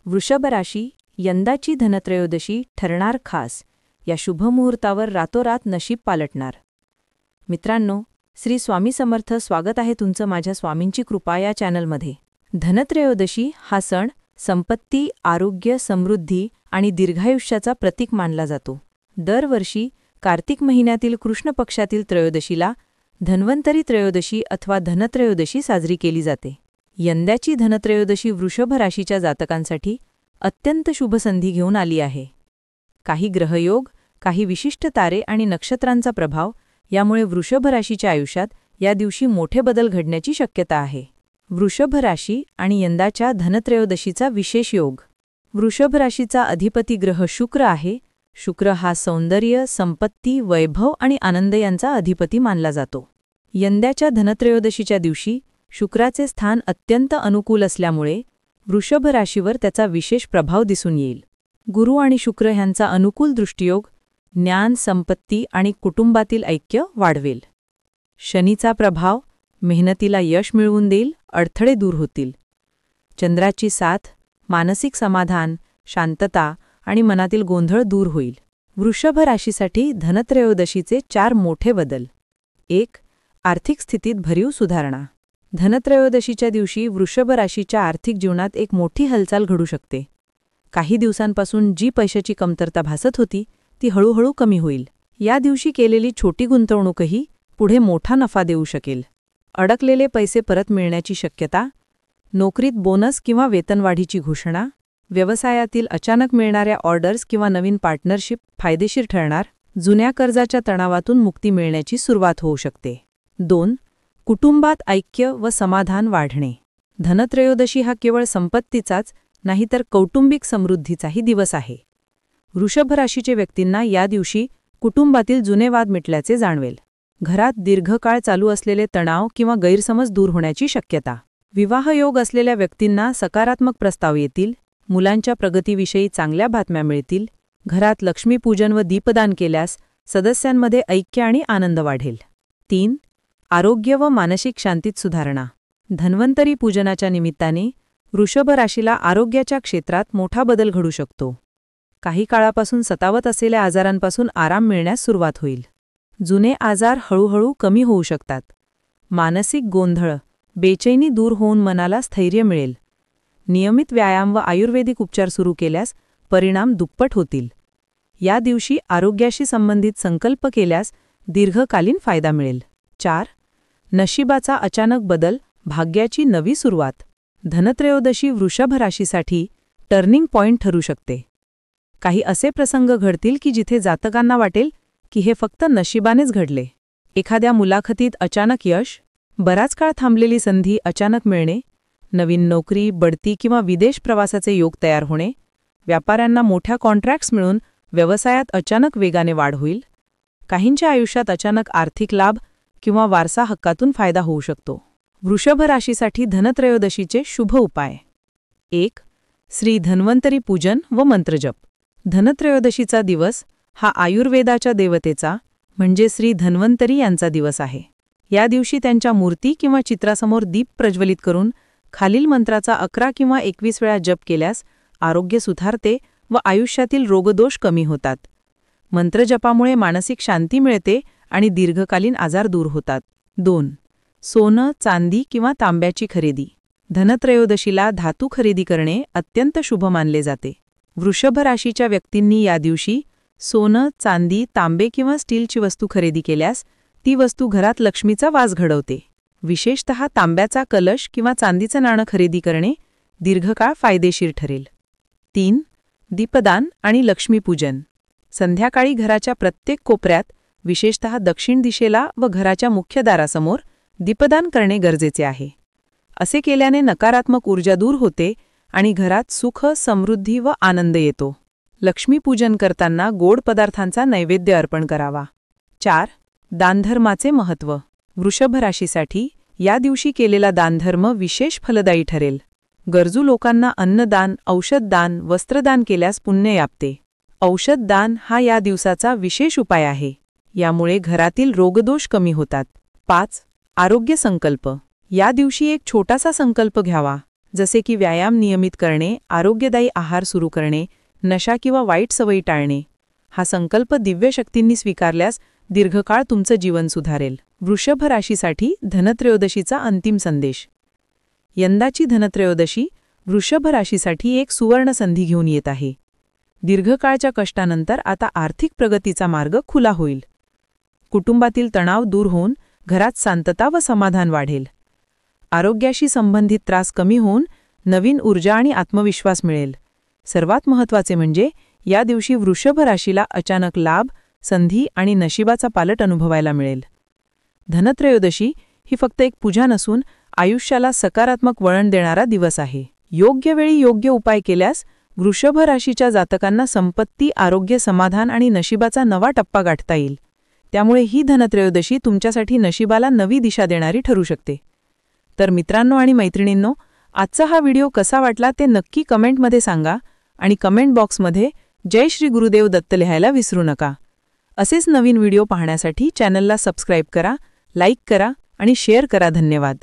वृषभ राशी, यंदाची धनत्रयोदशी ठरणार खास. या शुभमुहूर्तावर रातोरात नशीब पालटणार. मित्रांनो, श्री स्वामी समर्थ, स्वागत आहे तुमचं माझ्या स्वामींची कृपा या चॅनलमध्ये. धनत्रयोदशी हा सण संपत्ती, आरोग्य, समृद्धी आणि दीर्घायुष्याचा प्रतीक मानला जातो. दरवर्षी कार्तिक महिन्यातील कृष्ण पक्षातील त्रयोदशीला धन्वंतरी त्रयोदशी अथवा धनत्रयोदशी साजरी केली जाते. यंदाची धनत्रयोदशी वृषभ राशीच्या जातकांसाठी अत्यंत शुभ संधी घेऊन आली आहे. काही ग्रहयोग, काही विशिष्ट तारे आणि नक्षत्रांचा प्रभाव यामुळे वृषभ राशीच्या आयुष्यात या दिवशी मोठे बदल घडण्याची शक्यता आहे. वृषभ राशी आणि यंदाच्या धनत्रयोदशीचा विशेष योग. वृषभ राशीचा अधिपती ग्रह शुक्र आहे. शुक्र हा सौंदर्य, संपत्ती, वैभव आणि आनंद यांचा अधिपती मानला जातो. यंदाच्या धनत्रयोदशीच्या दिवशी शुक्राचे स्थान अत्यंत अनुकूल असल्यामुळे वृषभ राशीवर त्याचा विशेष प्रभाव दिसून येईल. गुरु आणि शुक्र ह्यांचा अनुकूल दृष्टियोग ज्ञान, संपत्ती आणि कुटुंबातील ऐक्य वाढवेल. शनीचा प्रभाव मेहनतीला यश मिळवून देईल, अडथळे दूर होतील. चंद्राची साथ मानसिक समाधान, शांतता आणि मनातील गोंधळ दूर होईल. वृषभ राशीसाठी धनत्रयोदशीचे 4 मोठे बदल. 1. आर्थिक स्थितीत भरीव सुधारणा. धनत्रयोदशीच्या दिवशी वृषभ राशीच्या आर्थिक जीवनात एक मोठी हालचाल घडू शकते. काही दिवसांपासून जी पैशाची कमतरता भासत होती ती हळूहळू कमी होईल. या दिवशी केलेली छोटी गुंतवणूकही पुढे मोठा नफा देऊ शकेल. अडकलेले पैसे परत मिळण्याची शक्यता. नोकरीत बोनस किंवा वेतनवाढीची घोषणा. व्यवसायातील अचानक मिळणाऱ्या ऑर्डर्स किंवा नवीन पार्टनरशिप फायदेशीर ठरणार. जुन्या कर्जाच्या तणावातून मुक्ती मिळण्याची सुरुवात होऊ शकते. 2. कुटुंबात ऐक्य व समाधान वाढणे. धनत्रयोदशी हा केवळ संपत्तीचाच नाही तर कौटुंबिक समृद्धीचाही दिवस आहे. वृषभ राशीचे व्यक्तींना या दिवशी कुटुंबातील जुने वाद मिटल्याचे जाणवेल. घरात दीर्घकाळ चालू असलेले तणाव किंवा गैरसमज दूर होण्याची शक्यता. विवाहयोग असलेल्या व्यक्तींना सकारात्मक प्रस्ताव येतील. मुलांच्या प्रगतीविषयी चांगल्या बातम्या मिळतील. घरात लक्ष्मीपूजन व दीपदान केल्यास सदस्यांमध्ये ऐक्य आणि आनंद वाढेल. 3. आरोग्य व मानसिक शांतीत सुधारणा. धन्वंतरी पूजनाच्या निमित्ताने वृषभ राशीला आरोग्याच्या क्षेत्रात मोठा बदल घडू शकतो. काही काळापासून सतावत असलेल्या आजारांपासून आराम मिळण्यास सुरुवात होईल. जुने आजार हळूहळू कमी होऊ शकतात. मानसिक गोंधळ, बेचैनी दूर होऊन मनाला स्थैर्य मिळेल. नियमित व्यायाम व आयुर्वेदिक उपचार सुरू केल्यास परिणाम दुप्पट होतील. या दिवशी आरोग्याशी संबंधित संकल्प केल्यास दीर्घकालीन फायदा मिळेल. 4. नशिबाचा अचानक बदल, भाग्याची नवी सुरुवात. धनत्रयोदशी वृषभ राशीसाठी टर्निंग पॉइंट ठरू शकते. काही असे प्रसंग घडतील की जिथे जातकांना वाटेल की हे फक्त नशिबानेच घडले. एखाद्या मुलाखतीत अचानक यश, बराच काळ थांबलेली संधी अचानक मिळणे, नवीन नोकरी, बढती किंवा विदेश प्रवासाचे योग तयार होणे, व्यापाऱ्यांना मोठ्या कॉन्ट्रॅक्ट्स मिळून व्यवसायात अचानक वेगाने वाढ होईल. काहींच्या आयुष्यात अचानक आर्थिक लाभ किंवा वारसा हक्कातून फायदा होऊ शकतो. वृषभ राशीसाठी धनत्रयोदशीचे शुभ उपाय. 1. श्री धन्वंतरी पूजन व मंत्रजप. धनत्रयोदशीचा दिवस हा आयुर्वेदाच्या देवतेचा म्हणजे श्री धन्वंतरी यांचा दिवस आहे. या दिवशी त्यांच्या मूर्ती किंवा चित्रासमोर दीप प्रज्वलित करून खालील मंत्राचा 11 किंवा 21 वेळा जप केल्यास आरोग्य सुधारते व आयुष्यातील रोगदोष कमी होतात. मंत्रजपामुळे मानसिक शांती मिळते आणि दीर्घकालीन आजार दूर होतात. 2. सोनं, चांदी किंवा तांब्याची खरेदी. धनत्रयोदशीला धातू खरेदी करणे अत्यंत शुभ मानले जाते. वृषभ राशीच्या व्यक्तींनी या दिवशी सोनं, चांदी, तांबे किंवा स्टीलची वस्तू खरेदी केल्यास ती वस्तू घरात लक्ष्मीचा वास घडवते. विशेषतः तांब्याचा कलश किंवा चांदीचं नाणं खरेदी करणे दीर्घकाळ फायदेशीर ठरेल. 3. दीपदान आणि लक्ष्मीपूजन. संध्याकाळी घराच्या प्रत्येक कोपऱ्यात, विशेषतः दक्षिण दिशेला व घराच्या मुख्य दारासमोर दीपदान करणे गरजेचे आहे. असे केल्याने नकारात्मक ऊर्जा दूर होते आणि घरात सुख, समृद्धी व आनंद येतो. लक्ष्मीपूजन करताना गोड पदार्थांचा नैवेद्य अर्पण करावा. 4. दानधर्माचे महत्त्व. वृषभ राशीसाठी या दिवशी केलेला दानधर्म विशेष फलदायी ठरेल. गरजू लोकांना अन्नदान, औषधदान, वस्त्रदान केल्यास पुण्य यापते. औषधदान हा या दिवसाचा विशेष उपाय आहे. यामुळे घरातील रोगदोष कमी होतात. 5. आरोग्य संकल्प. या दिवशी एक छोटासा संकल्प घ्यावा, जसे की व्यायाम नियमित करणे, आरोग्यदायी आहार सुरू करणे, नशा किंवा वाईट सवयी टाळणे. हा संकल्प दिव्य शक्तींनी स्वीकारल्यास दीर्घकाळ तुमचं जीवन सुधारेल. वृषभ राशीसाठी धनत्रयोदशीचा अंतिम संदेश. यंदाची धनत्रयोदशी वृषभ राशीसाठी एक सुवर्ण संधी घेऊन येत आहे. दीर्घकाळच्या कष्टानंतर आता आर्थिक प्रगतीचा मार्ग खुला होईल. कुटुंबातील तणाव दूर होऊन घरात शांतता व समाधान वाढेल. आरोग्याशी संबंधित त्रास कमी होऊन नवीन ऊर्जा आणि आत्मविश्वास मिळेल. सर्वात महत्त्वाचे म्हणजे या दिवशी वृषभ राशीला अचानक लाभ, संधी आणि नशिबाचा पालट अनुभवायला मिळेल. धनत्रयोदशी ही फक्त एक पूजा नसून आयुष्याला सकारात्मक वळण देणारा दिवस आहे. योग्य वेळी योग्य उपाय केल्यास वृषभ राशीच्या जातकांना संपत्ती, आरोग्य, समाधान आणि नशिबाचा नवा टप्पा गाठता येईल. त्यामुळे ही धनत्रयोदशी तुमच्यासाठी नशिबाला नवी दिशा देणारी ठरू शकते. तर मित्रांनो आणि मैत्रिणींनो, आजचा हा व्हिडिओ कसा वाटला ते नक्की कमेंटमध्ये सांगा आणि कमेंट बॉक्समध्ये जय श्री गुरुदेव दत्त लिहायला विसरू नका. असेच नवीन व्हिडिओ पाहण्यासाठी चॅनलला सबस्क्राईब करा, लाईक करा आणि शेअर करा. धन्यवाद.